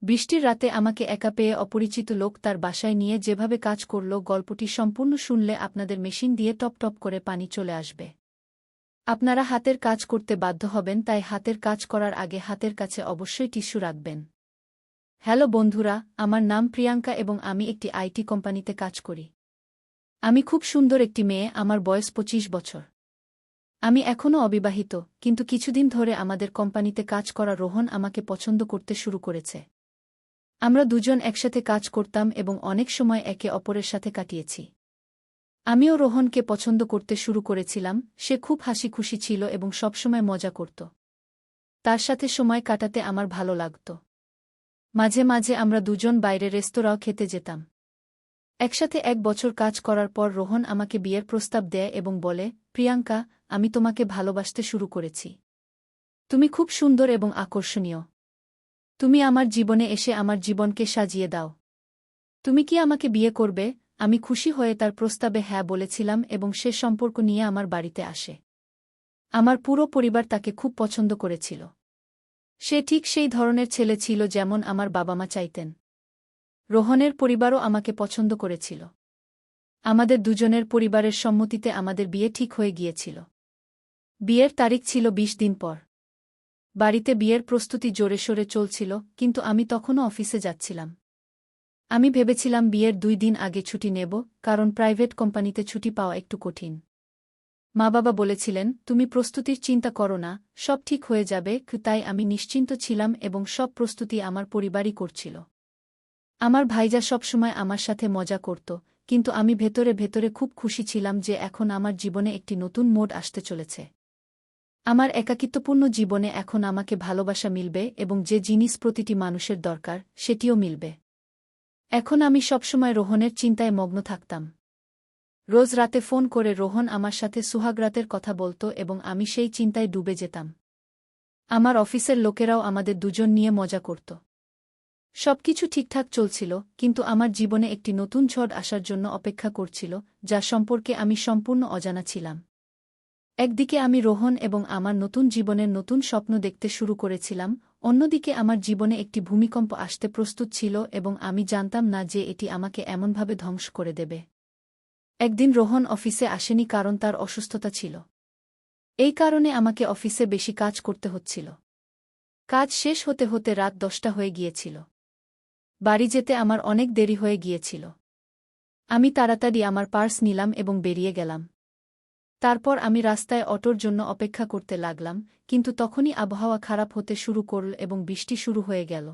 বৃষ্টির রাতে আমাকে একা পেয়ে অপরিচিত লোক তার বাসায় নিয়ে যেভাবে কাজ করল, গল্পটি সম্পূর্ণ শুনলে আপনাদের মেশিন দিয়ে টপ টপ করে পানি চলে আসবে। আপনারা হাতের কাজ করতে বাধ্য হবেন, তাই হাতের কাজ করার আগে হাতের কাছে অবশ্যই টিস্যু রাখবেন। হ্যালো বন্ধুরা, আমার নাম প্রিয়াঙ্কা এবং আমি একটি আইটি কোম্পানিতে কাজ করি। আমি খুব সুন্দর একটি মেয়ে, আমার বয়স 25 বছর। আমি এখনও অবিবাহিত, কিন্তু কিছুদিন ধরে আমাদের কোম্পানিতে কাজ করা রোহন আমাকে পছন্দ করতে শুরু করেছে। আমরা দুজন একসাথে কাজ করতাম এবং অনেক সময় একে অপরের সাথে কাটিয়েছি। আমিও রোহনকে পছন্দ করতে শুরু করেছিলাম। সে খুব হাসি খুশি ছিল এবং সবসময় মজা করত। তার সাথে সময় কাটাতে আমার ভালো লাগত। মাঝে মাঝে আমরা দুজন বাইরে রেস্তোরাঁও খেতে যেতাম। একসাথে 1 বছর কাজ করার পর রোহন আমাকে বিয়ের প্রস্তাব দেয় এবং বলে, প্রিয়াঙ্কা, আমি তোমাকে ভালোবাসতে শুরু করেছি। তুমি খুব সুন্দর এবং আকর্ষণীয়। তুমি আমার জীবনে এসে আমার জীবনকে সাজিয়ে দাও। তুমি কি আমাকে বিয়ে করবে? আমি খুশি হয়ে তার প্রস্তাবে হ্যাঁ বলেছিলাম এবং সে সম্পর্ক নিয়ে আমার বাড়িতে আসে। আমার পুরো পরিবার তাকে খুব পছন্দ করেছিল। সে ঠিক সেই ধরনের ছেলে ছিল যেমন আমার বাবা মা চাইতেন। রোহনের পরিবারও আমাকে পছন্দ করেছিল। আমাদের দুজনের পরিবারের সম্মতিতে আমাদের বিয়ে ঠিক হয়ে গিয়েছিল। বিয়ের তারিখ ছিল 20 দিন পর। বাড়িতে বিয়ের প্রস্তুতি জোরে সোরে চলছিল, কিন্তু আমি তখনও অফিসে যাচ্ছিলাম। আমি ভেবেছিলাম বিয়ের 2 দিন আগে ছুটি নেব, কারণ প্রাইভেট কোম্পানিতে ছুটি পাওয়া একটু কঠিন। মা বাবা বলেছিলেন, তুমি প্রস্তুতির চিন্তা করো না, সব ঠিক হয়ে যাবে। তাই আমি নিশ্চিন্ত ছিলাম এবং সব প্রস্তুতি আমার পরিবারই করছিল। আমার ভাইজা সবসময় আমার সাথে মজা করত, কিন্তু আমি ভেতরে ভেতরে খুব খুশি ছিলাম যে এখন আমার জীবনে একটি নতুন মোড় আসতে চলেছে। আমার একাকিত্বপূর্ণ জীবনে এখন আমাকে ভালোবাসা মিলবে এবং যে জিনিস প্রতিটি মানুষের দরকার, সেটিও মিলবে। এখন আমি সবসময় রোহনের চিন্তায় মগ্ন থাকতাম। রোজ রাতে ফোন করে রোহন আমার সাথে সুহাগরাতের কথা বলত এবং আমি সেই চিন্তায় ডুবে যেতাম। আমার অফিসের লোকেরাও আমাদের দুজন নিয়ে মজা করত। সবকিছু ঠিকঠাক চলছিল, কিন্তু আমার জীবনে একটি নতুন ঝড় আসার জন্য অপেক্ষা করছিল, যা সম্পর্কে আমি সম্পূর্ণ অজানা ছিলাম। একদিকে আমি রোহন এবং আমার নতুন জীবনের নতুন স্বপ্ন দেখতে শুরু করেছিলাম, অন্যদিকে আমার জীবনে একটি ভূমিকম্প আসতে প্রস্তুত ছিল এবং আমি জানতাম না যে এটি আমাকে এমনভাবে ধ্বংস করে দেবে। একদিন রোহন অফিসে আসেনি কারণ তার অসুস্থতা ছিল। এই কারণে আমাকে অফিসে বেশি কাজ করতে হচ্ছিল। কাজ শেষ হতে হতে রাত 10টা হয়ে গিয়েছিল। বাড়ি যেতে আমার অনেক দেরি হয়ে গিয়েছিল। আমি তাড়াতাড়ি আমার পার্স নিলাম এবং বেরিয়ে গেলাম। তারপর আমি রাস্তায় অটোর জন্য অপেক্ষা করতে লাগলাম, কিন্তু তখনই আবহাওয়া খারাপ হতে শুরু করল এবং বৃষ্টি শুরু হয়ে গেল।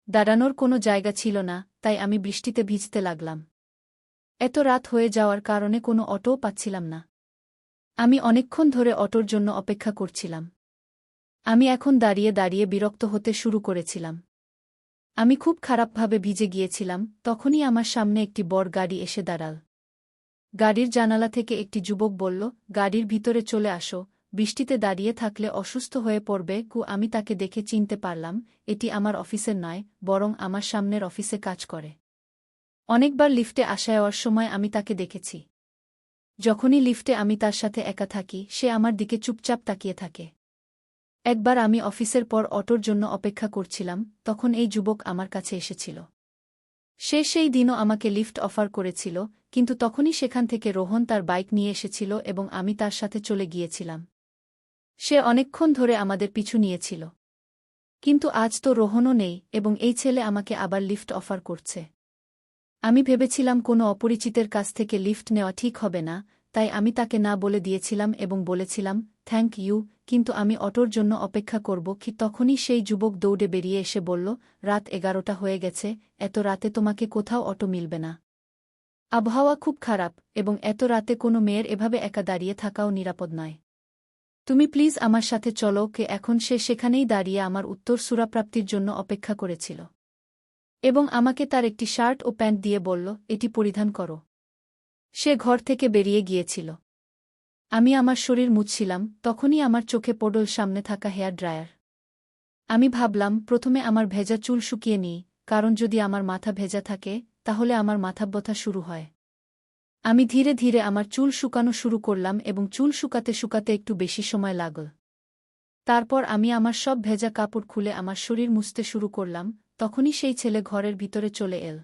দাঁড়ানোর কোনো জায়গা ছিল না, তাই আমি বৃষ্টিতে ভিজতে লাগলাম। এত রাত হয়ে যাওয়ার কারণে কোনো অটোও পাচ্ছিলাম না। আমি অনেকক্ষণ ধরে অটোর জন্য অপেক্ষা করছিলাম। আমি এখন দাঁড়িয়ে দাঁড়িয়ে বিরক্ত হতে শুরু করেছিলাম। আমি খুব খারাপভাবে ভিজে গিয়েছিলাম। তখনই আমার সামনে একটি বড় গাড়ি এসে দাঁড়াল। গাড়ির জানালা থেকে একটি যুবক বলল, গাড়ির ভিতরে চলে আসো, বৃষ্টিতে দাঁড়িয়ে থাকলে অসুস্থ হয়ে পড়বে। আমি তাকে দেখে চিনতে পারলাম, এটি আমার অফিসের নয়, বরং আমার সামনের অফিসে কাজ করে। অনেকবার লিফটে আসা যাওয়ার সময় আমি তাকে দেখেছি। যখনই লিফটে আমি তার সাথে একা থাকি, সে আমার দিকে চুপচাপ তাকিয়ে থাকে। একবার আমি অফিসের পর অটোর জন্য অপেক্ষা করছিলাম, তখন এই যুবক আমার কাছে এসেছিল। সে সেই দিনও আমাকে লিফট অফার করেছিল, কিন্তু তখনই সেখান থেকে রোহন তার বাইক নিয়ে এসেছিল এবং আমি তার সাথে চলে গিয়েছিলাম। সে অনেকক্ষণ ধরে আমাদের পিছু নিয়েছিল। কিন্তু আজ তো রোহনও নেই এবং এই ছেলে আমাকে আবার লিফট অফার করছে। আমি ভেবেছিলাম কোনো অপরিচিতের কাছ থেকে লিফট নেওয়া ঠিক হবে না, তাই আমি তাকে না বলে দিয়েছিলাম এবং বলেছিলাম, থ্যাংক ইউ, কিন্তু আমি অটোর জন্য অপেক্ষা করব। তখনই সেই যুবক দৌড়ে বেরিয়ে এসে বলল, রাত 11টা হয়ে গেছে, এত রাতে তোমাকে কোথাও অটো মিলবে না। আবহাওয়া খুব খারাপ এবং এত রাতে কোনো মেয়ের এভাবে একা দাঁড়িয়ে থাকাও নিরাপদ নয়। তুমি প্লিজ আমার সাথে চলো। এখন সে সেখানেই দাঁড়িয়ে আমার উত্তর সুরাপ্রাপ্তির জন্য অপেক্ষা করেছিল এবং আমাকে তার একটি শার্ট ও প্যান্ট দিয়ে বলল, এটি পরিধান করো। সে ঘর থেকে বেরিয়ে গিয়েছিল। আমি আমার শরীর মুছছিলাম, তখনই আমার চোখে পড়ল সামনে থাকা হেয়ার ড্রায়ার। আমি ভাবলাম, প্রথমে আমার ভেজা চুল শুকিয়ে নিই, কারণ যদি আমার মাথা ভেজা থাকে তাহলে আমার মাথা ব্যথা শুরু হয়। আমি ধীরে ধীরে আমার চুল শুকানো শুরু করলাম এবং চুল শুকাতে শুকাতে একটু বেশি সময় লাগল। তারপর আমি আমার সব ভেজা কাপড় খুলে আমার শরীর মুছতে শুরু করলাম, তখনই সেই ছেলে ঘরের ভিতরে চলে এল।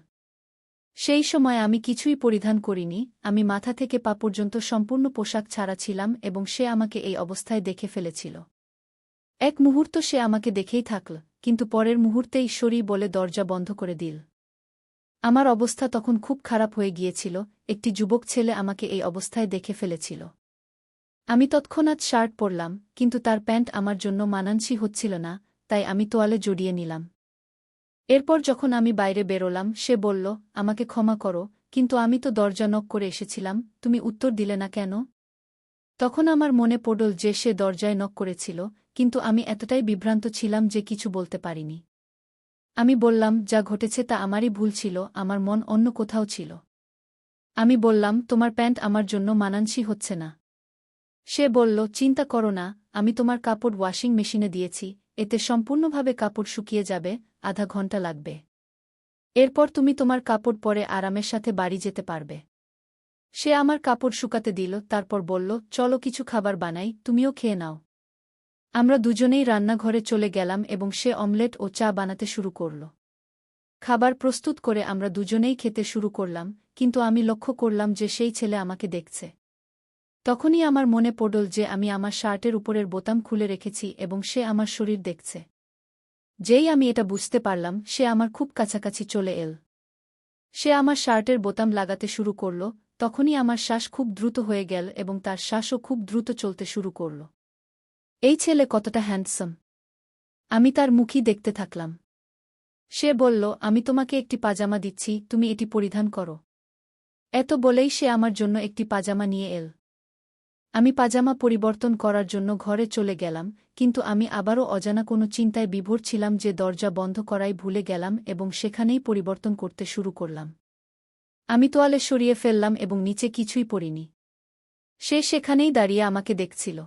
সেই সময় আমি কিছুই পরিধান করিনি, আমি মাথা থেকে পা পর্যন্ত সম্পূর্ণ পোশাক ছাড়া ছিলাম এবং সে আমাকে এই অবস্থায় দেখে ফেলেছিল। এক মুহূর্ত সে আমাকে দেখেই থাকল, কিন্তু পরের মুহূর্তেই সরি বলে দরজা বন্ধ করে দিল। আমার অবস্থা তখন খুব খারাপ হয়ে গিয়েছিল, একটি যুবক ছেলে আমাকে এই অবস্থায় দেখে ফেলেছিল। আমি তৎক্ষণাৎ শার্ট পরলাম, কিন্তু তার প্যান্ট আমার জন্য মানানসই হচ্ছিল না, তাই আমি তোয়ালে জড়িয়ে নিলাম। এরপর যখন আমি বাইরে বেরোলাম সে বলল, আমাকে ক্ষমা করো, কিন্তু আমি তো দরজা নক করে এসেছিলাম, তুমি উত্তর দিলে না কেন? তখন আমার মনে পড়ল যে সে দরজায় নক করেছিল, কিন্তু আমি এতটাই বিভ্রান্ত ছিলাম যে কিছু বলতে পারিনি। আমি বললাম, যা ঘটেছে তা আমারই ভুল ছিল, আমার মন অন্য কোথাও ছিল। আমি বললাম, তোমার প্যান্ট আমার জন্য মানানসই হচ্ছে না। সে বলল, চিন্তা করো না, আমি তোমার কাপড় ওয়াশিং মেশিনে দিয়েছি, এতে সম্পূর্ণভাবে কাপড় শুকিয়ে যাবে, আধা ঘন্টা লাগবে। এরপর তুমি তোমার কাপড় পরে আরামের সাথে বাড়ি যেতে পারবে। সে আমার কাপড় শুকাতে দিল, তারপর বলল, চলো কিছু খাবার বানাই, তুমিও খেয়ে নাও। আমরা দুজনেই রান্নাঘরে চলে গেলাম এবং সে অমলেট ও চা বানাতে শুরু করল। খাবার প্রস্তুত করে আমরা দুজনেই খেতে শুরু করলাম, কিন্তু আমি লক্ষ্য করলাম যে সেই ছেলে আমাকে দেখছে। তখনই আমার মনে পড়ল যে আমি আমার শার্টের উপরের বোতাম খুলে রেখেছি এবং সে আমার শরীর দেখছে। যেই আমি এটা বুঝতে পারলাম সে আমার খুব কাছাকাছি চলে এল। সে আমার শার্টের বোতাম লাগাতে শুরু করল, তখনই আমার শ্বাস খুব দ্রুত হয়ে গেল এবং তার শ্বাসও খুব দ্রুত চলতে শুরু করল। এই ছেলে কতটা হ্যান্ডসাম! আমি তার মুখই দেখতে থাকলাম। সে বলল, আমি তোমাকে একটি পাজামা দিচ্ছি, তুমি এটি পরিধান করো। এত বলেই সে আমার জন্য একটি পাজামা নিয়ে এল। আমি পাজামা পরিবর্তন করার জন্য ঘরে চলে গেলাম, কিন্তু আমি আবারও অজানা কোনো চিন্তায় বিভোর ছিলাম যে দরজা বন্ধ করাই ভুলে গেলাম এবং সেখানেই পরিবর্তন করতে শুরু করলাম। আমি তোয়ালে সরিয়ে ফেললাম এবং নিচে কিছুই পরিনি। সে সেখানেই দাঁড়িয়ে আমাকে দেখছিল।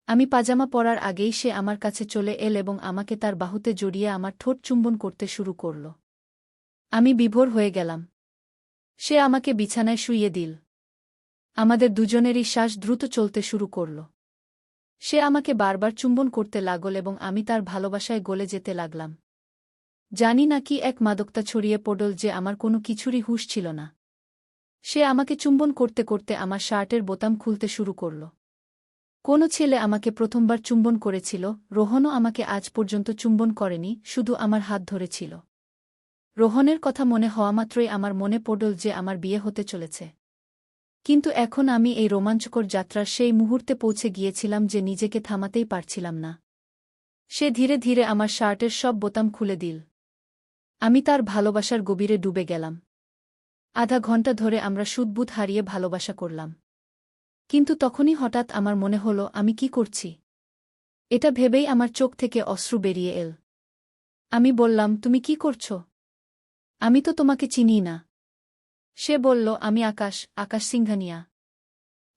আমি পাজামা পরার আগেই সে আমার কাছে চলে এল এবং আমাকে তার বাহুতে জড়িয়ে আমার ঠোঁট চুম্বন করতে শুরু করল। আমি বিভোর হয়ে গেলাম। সে আমাকে বিছানায় শুইয়ে দিল। আমাদের দুজনেরই শ্বাস দ্রুত চলতে শুরু করল। সে আমাকে বারবার চুম্বন করতে লাগল এবং আমি তার ভালোবাসায় গলে যেতে লাগলাম। জানি না কি এক মাদকতা ছড়িয়ে পড়ল যে আমার কোনো কিছুরই হুঁশ ছিল না। সে আমাকে চুম্বন করতে করতে আমার শার্টের বোতাম খুলতে শুরু করল। কোনো ছেলে আমাকে প্রথমবার চুম্বন করেছিল, রোহনও আমাকে আজ পর্যন্ত চুম্বন করেনি, শুধু আমার হাত ধরেছিল। রোহনের কথা মনে হওয়া মাত্রই আমার মনে পড়ল যে আমার বিয়ে হতে চলেছে। কিন্তু এখন আমি এই রোমাঞ্চকর যাত্রার সেই মুহূর্তে পৌঁছে গিয়েছিলাম যে নিজেকে থামাতেই পারছিলাম না। সে ধীরে ধীরে আমার শার্টের সব বোতাম খুলে দিল। আমি তার ভালোবাসার গভীরে ডুবে গেলাম। আধা ঘন্টা ধরে আমরা সুদবুদ হারিয়ে ভালোবাসা করলাম। কিন্তু তখনই হঠাৎ আমার মনে হল, আমি কি করছি? এটা ভেবেই আমার চোখ থেকে অশ্রু বেরিয়ে এল। আমি বললাম, তুমি কি করছ? আমি তো তোমাকে চিনি না। সে বলল, আমি আকাশ, আকাশ সিংঘানিয়া।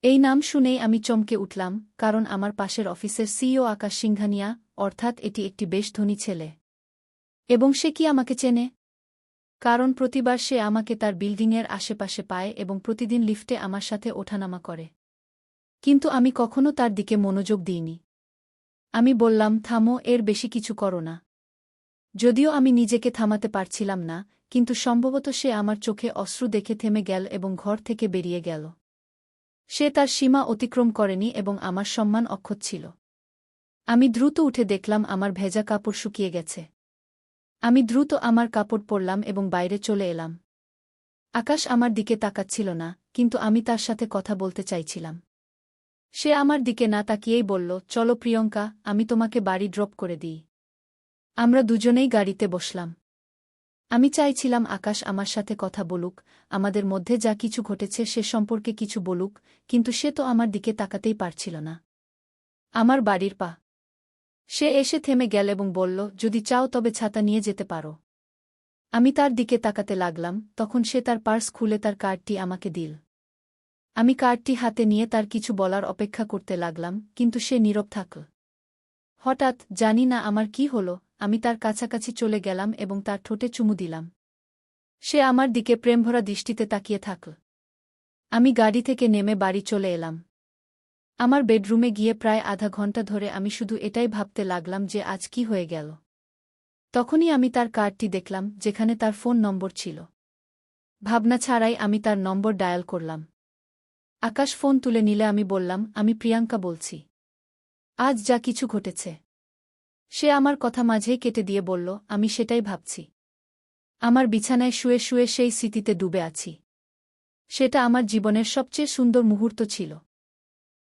এই নাম শুনেই আমি চমকে উঠলাম, কারণ আমার পাশের অফিসের সিইও আকাশ সিংঘানিয়া, অর্থাৎ এটি একটি বেশ ধনী ছেলে। এবং সে কি আমাকে চেনে? কারণ প্রতিবার সে আমাকে তার বিল্ডিংয়ের আশেপাশে পায় এবং প্রতিদিন লিফটে আমার সাথে ওঠানামা করে। কিন্তু আমি কখনো তার দিকে মনোযোগ দিইনি। আমি বললাম, থামো, এর বেশি কিছু করো না। যদিও আমি নিজেকে থামাতে পারছিলাম না, কিন্তু সম্ভবত সে আমার চোখে অশ্রু দেখে থেমে গেল এবং ঘর থেকে বেরিয়ে গেল। সে তার সীমা অতিক্রম করেনি এবং আমার সম্মান অক্ষত ছিল। আমি দ্রুত উঠে দেখলাম আমার ভেজা কাপড় শুকিয়ে গেছে। আমি দ্রুত আমার কাপড় পরলাম এবং বাইরে চলে এলাম। আকাশ আমার দিকে তাকাচ্ছিল না, কিন্তু আমি তার সাথে কথা বলতে চাইছিলাম। সে আমার দিকে না তাকিয়েই বলল, চলো প্রিয়ঙ্কা, আমি তোমাকে বাড়ি ড্রপ করে দিই। আমরা দুজনেই গাড়িতে বসলাম। আমি চাইছিলাম আকাশ আমার সাথে কথা বলুক, আমাদের মধ্যে যা কিছু ঘটেছে সে সম্পর্কে কিছু বলুক, কিন্তু সে তো আমার দিকে তাকাতেই পারছিল না। আমার বাড়ির পা। সে এসে থেমে গেল এবং বলল, যদি চাও তবে ছাতা নিয়ে যেতে পারো। আমি তার দিকে তাকাতে লাগলাম, তখন সে তার পার্স খুলে তার কার্ডটি আমাকে দিল। আমি কার্ডটি হাতে নিয়ে তার কিছু বলার অপেক্ষা করতে লাগলাম, কিন্তু সে নীরব থাকল। হঠাৎ, জানি না আমার কি হল, আমি তার কাছাকাছি চলে গেলাম এবং তার ঠোঁটে চুমু দিলাম। সে আমার দিকে প্রেমভরা দৃষ্টিতে তাকিয়ে থাকল। আমি গাড়ি থেকে নেমে বাড়ি চলে এলাম। আমার বেডরুমে গিয়ে প্রায় আধা ঘন্টা ধরে আমি শুধু এটাই ভাবতে লাগলাম যে আজ কি হয়ে গেল। তখনই আমি তার কার্ডটি দেখলাম, যেখানে তার ফোন নম্বর ছিল। ভাবনা ছাড়াই আমি তার নম্বর ডায়াল করলাম। আকাশ ফোন তুলে নিলে আমি বললাম, আমি প্রিয়াঙ্কা বলছি। আজ যা কিছু ঘটেছে। সে আমার কথা মাঝেই কেটে দিয়ে বলল, আমি সেটাই ভাবছি। আমার বিছানায় শুয়ে শুয়ে সেই স্মৃতিতে ডুবে আছি। সেটা আমার জীবনের সবচেয়ে সুন্দর মুহূর্ত ছিল।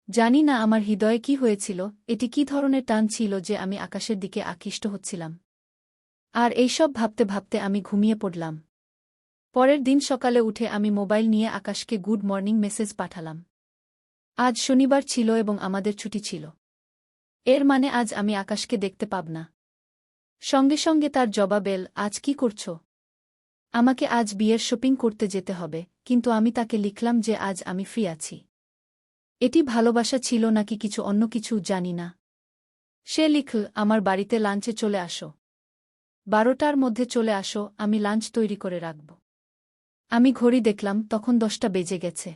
জানি না আমার হৃদয়ে কি হয়েছিল, এটি কি ধরনের টান ছিল যে আমি আকাশের দিকে আকৃষ্ট হচ্ছিলাম। আর এইসব ভাবতে ভাবতে আমি ঘুমিয়ে পড়লাম। পরের দিন সকালে উঠে আমি মোবাইল নিয়ে আকাশকে গুড মর্নিং মেসেজ পাঠালাম। আজ শনিবার ছিল এবং আমাদের ছুটি ছিল। এর মানে আজ আমি আকাশকে দেখতে পাব না। সঙ্গে সঙ্গে তার জবাব এল, আজ কি করছ? আমাকে আজ বিয়ের শপিং করতে যেতে হবে, কিন্তু আমি তাকে লিখলাম যে আজ আমি ফ্রি আছি। এটি ভালোবাসা ছিল নাকি কিছু অন্য কিছু জানি না। সে লিখল, আমার বাড়িতে লাঞ্চে চলে আসো। 12টার মধ্যে চলে আসো, আমি লাঞ্চ তৈরি করে রাখব। আমি ঘড়ি দেখলাম, তখন 10টা বেজে গেছে।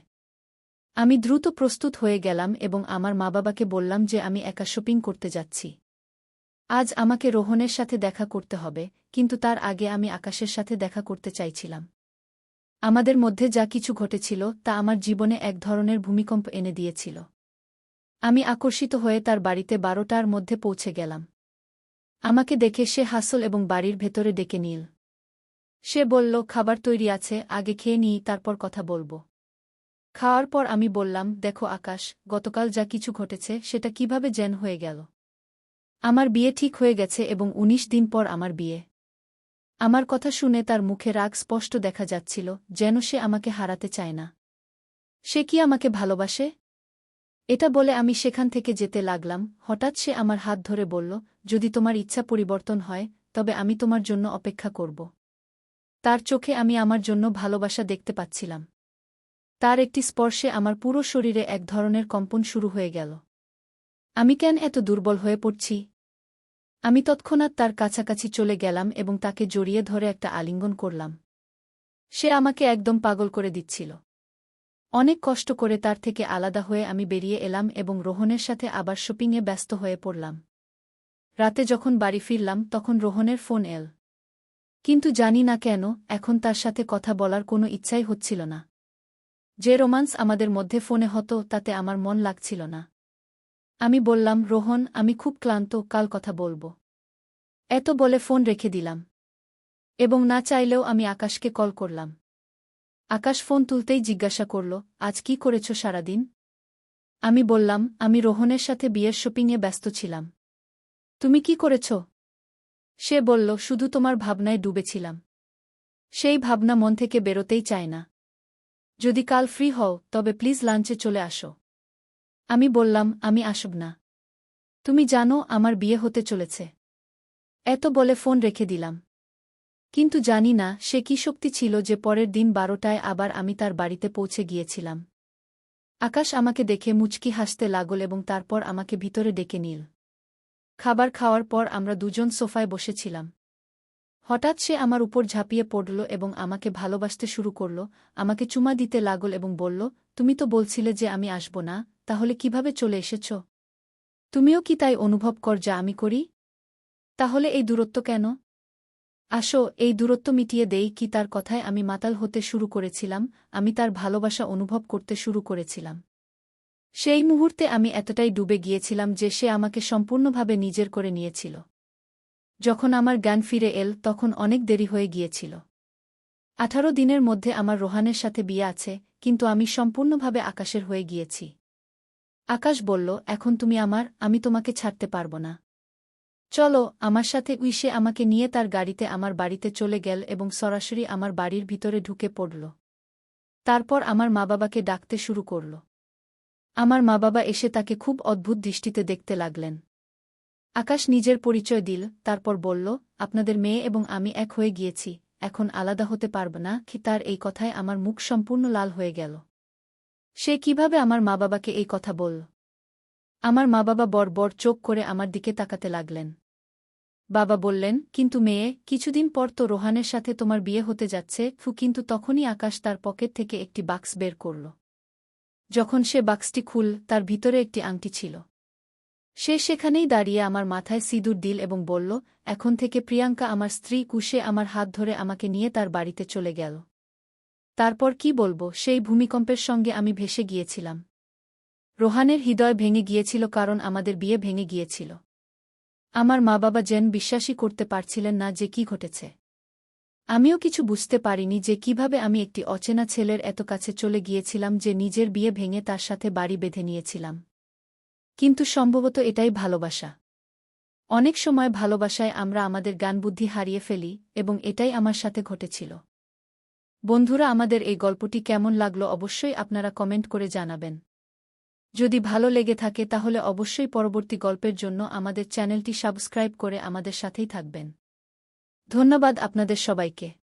আমি দ্রুত প্রস্তুত হয়ে গেলাম এবং আমার মা-বাবাকে বললাম যে আমি একা শপিং করতে যাচ্ছি। আজ আমাকে রোহনের সাথে দেখা করতে হবে, কিন্তু তার আগে আমি আকাশের সাথে দেখা করতে চাইছিলাম। আমাদের মধ্যে যা কিছু ঘটেছিল তা আমার জীবনে এক ধরনের ভূমিকম্প এনে দিয়েছিল। আমি আকর্ষিত হয়ে তার বাড়িতে 12টার মধ্যে পৌঁছে গেলাম। আমাকে দেখে সে হাসল এবং বাড়ির ভেতরে ডেকে নিল। সে বলল, খাবার তৈরি আছে, আগে খেয়ে নিই, তারপর কথা বলব। খাওয়ার পর আমি বললাম, দেখো আকাশ, গতকাল যা কিছু ঘটেছে সেটা কিভাবে যেন হয়ে গেল। আমার বিয়ে ঠিক হয়ে গেছে এবং 19 দিন পর আমার বিয়ে। আমার কথা শুনে তার মুখে রাগ স্পষ্ট দেখা যাচ্ছিল, যেন সে আমাকে হারাতে চায় না। সে কি আমাকে ভালোবাসে? এটা বলে আমি সেখান থেকে যেতে লাগলাম। হঠাৎ সে আমার হাত ধরে বলল, যদি তোমার ইচ্ছা পরিবর্তন হয়, তবে আমি তোমার জন্য অপেক্ষা করব। তার চোখে আমি আমার জন্য ভালোবাসা দেখতে পাচ্ছিলাম। তার একটি স্পর্শে আমার পুরো শরীরে এক ধরনের কম্পন শুরু হয়ে গেল। আমি কেন এত দুর্বল হয়ে পড়ছি? আমি তৎক্ষণাৎ তার কাছাকাছি চলে গেলাম এবং তাকে জড়িয়ে ধরে একটা আলিঙ্গন করলাম। সে আমাকে একদম পাগল করে দিচ্ছিল। অনেক কষ্ট করে তার থেকে আলাদা হয়ে আমি বেরিয়ে এলাম এবং রোহনের সাথে আবার শপিংয়ে ব্যস্ত হয়ে পড়লাম। রাতে যখন বাড়ি ফিরলাম তখন রোহনের ফোন এল। কিন্তু জানি না কেন, এখন তার সাথে কথা বলার কোনো ইচ্ছাই হচ্ছিল না। যে রোমান্স আমাদের মধ্যে ফোনে হতো তাতে আমার মন লাগছিল না। আমি বললাম, রোহন, আমি খুব ক্লান্ত, কাল কথা বলব। এত বলে ফোন রেখে দিলাম। এবং না চাইলেও আমি আকাশকে কল করলাম। আকাশ ফোন তুলতেই জিজ্ঞাসা করল, আজ কি করেছ সারাদিন? আমি বললাম, আমি রোহনের সাথে বিয়ের শপিংয়ে ব্যস্ত ছিলাম। তুমি কি করেছ? সে বলল, শুধু তোমার ভাবনায় ডুবেছিলাম। সেই ভাবনা মন থেকে বেরোতেই চায় না। যদি কাল ফ্রি হও তবে প্লিজ লাঞ্চে চলে আসো। আমি বললাম, আমি আসব না। তুমি জানো আমার বিয়ে হতে চলেছে। এত বলে ফোন রেখে দিলাম। কিন্তু জানি না সে কি শক্তি ছিল যে পরের দিন 12টায় আবার আমি তার বাড়িতে পৌঁছে গিয়েছিলাম। আকাশ আমাকে দেখে মুচকি হাসতে লাগল এবং তারপর আমাকে ভিতরে ডেকে নিল। খাবার খাওয়ার পর আমরা দুজন সোফায় বসেছিলাম। হঠাৎ সে আমার উপর ঝাঁপিয়ে পড়ল এবং আমাকে ভালোবাসতে শুরু করল, আমাকে চুমা দিতে লাগল এবং বলল, তুমি তো বলছিলে যে আমি আসব না, তাহলে কিভাবে চলে এসেছ? তুমিও কি তাই অনুভব কর যা আমি করি? তাহলে এই দূরত্ব কেন? আসো, এই দূরত্ব মিটিয়ে দেই কি? তার কথায় আমি মাতাল হতে শুরু করেছিলাম, আমি তার ভালোবাসা অনুভব করতে শুরু করেছিলাম। সেই মুহূর্তে আমি এতটাই ডুবে গিয়েছিলাম যে সে আমাকে সম্পূর্ণভাবে নিজের করে নিয়েছিল। যখন আমার জ্ঞান ফিরে এল তখন অনেক দেরি হয়ে গিয়েছিল। 18 দিনের মধ্যে আমার রোহানের সাথে বিয়ে আছে, কিন্তু আমি সম্পূর্ণভাবে আকাশের হয়ে গিয়েছি। আকাশ বলল, এখন তুমি আমার, আমি তোমাকে ছাড়তে পারব না। চলো আমার সাথে। সে আমাকে নিয়ে তার গাড়িতে আমার বাড়িতে চলে গেল এবং সরাসরি আমার বাড়ির ভিতরে ঢুকে পড়ল। তারপর আমার মা-বাবাকে ডাকতে শুরু করল। আমার মা-বাবা এসে তাকে খুব অদ্ভুত দৃষ্টিতে দেখতে লাগলেন। আকাশ নিজের পরিচয় দিল, তারপর বলল, আপনাদের মেয়ে এবং আমি এক হয়ে গিয়েছি, এখন আলাদা হতে পারব না। কি? তার এই কথায় আমার মুখ সম্পূর্ণ লাল হয়ে গেল। সে কিভাবে আমার মা-বাবাকে এই কথা বলল? আমার মা-বাবা বড় চোখ করে আমার দিকে তাকাতে লাগলেন। বাবা বললেন, কিন্তু মেয়ে, কিছুদিন পর তো রোহানের সাথে তোমার বিয়ে হতে যাচ্ছে। কিন্তু তখনই আকাশ তার পকেট থেকে একটি বাক্স বের করল। যখন সে বাক্সটি খুল, তার ভিতরে একটি আংটি ছিল। সে সেখানেই দাঁড়িয়ে আমার মাথায় সিঁদুর দিল এবং বলল, এখন থেকে প্রিয়াঙ্কা আমার স্ত্রী। কুশে আমার হাত ধরে আমাকে নিয়ে তার বাড়িতে চলে গেল। তারপর কি বলবো, সেই ভূমিকম্পের সঙ্গে আমি ভেসে গিয়েছিলাম। রোহানের হৃদয় ভেঙে গিয়েছিল, কারণ আমাদের বিয়ে ভেঙে গিয়েছিল। আমার মা-বাবা যেন বিশ্বাসই করতে পারছিলেন না যে কি ঘটেছে। আমিও কিছু বুঝতে পারিনি যে কিভাবে আমি একটি অচেনা ছেলের এত কাছে চলে গিয়েছিলাম, যে নিজের বিয়ে ভেঙে তার সাথে বাড়ি বেঁধে নিয়েছিলাম। কিন্তু সম্ভবত এটাই ভালোবাসা। অনেক সময় ভালোবাসায় আমরা আমাদের জ্ঞানবুদ্ধি হারিয়ে ফেলি, এবং এটাই আমার সাথে ঘটেছিল। বন্ধুরা, আমাদের এই গল্পটি কেমন লাগলো অবশ্যই আপনারা কমেন্ট করে জানাবেন। যদি ভালো লেগে থাকে তাহলে অবশ্যই পরবর্তী গল্পের জন্য আমাদের চ্যানেলটি সাবস্ক্রাইব করে আমাদের সাথেই থাকবেন। ধন্যবাদ আপনাদের সবাইকে।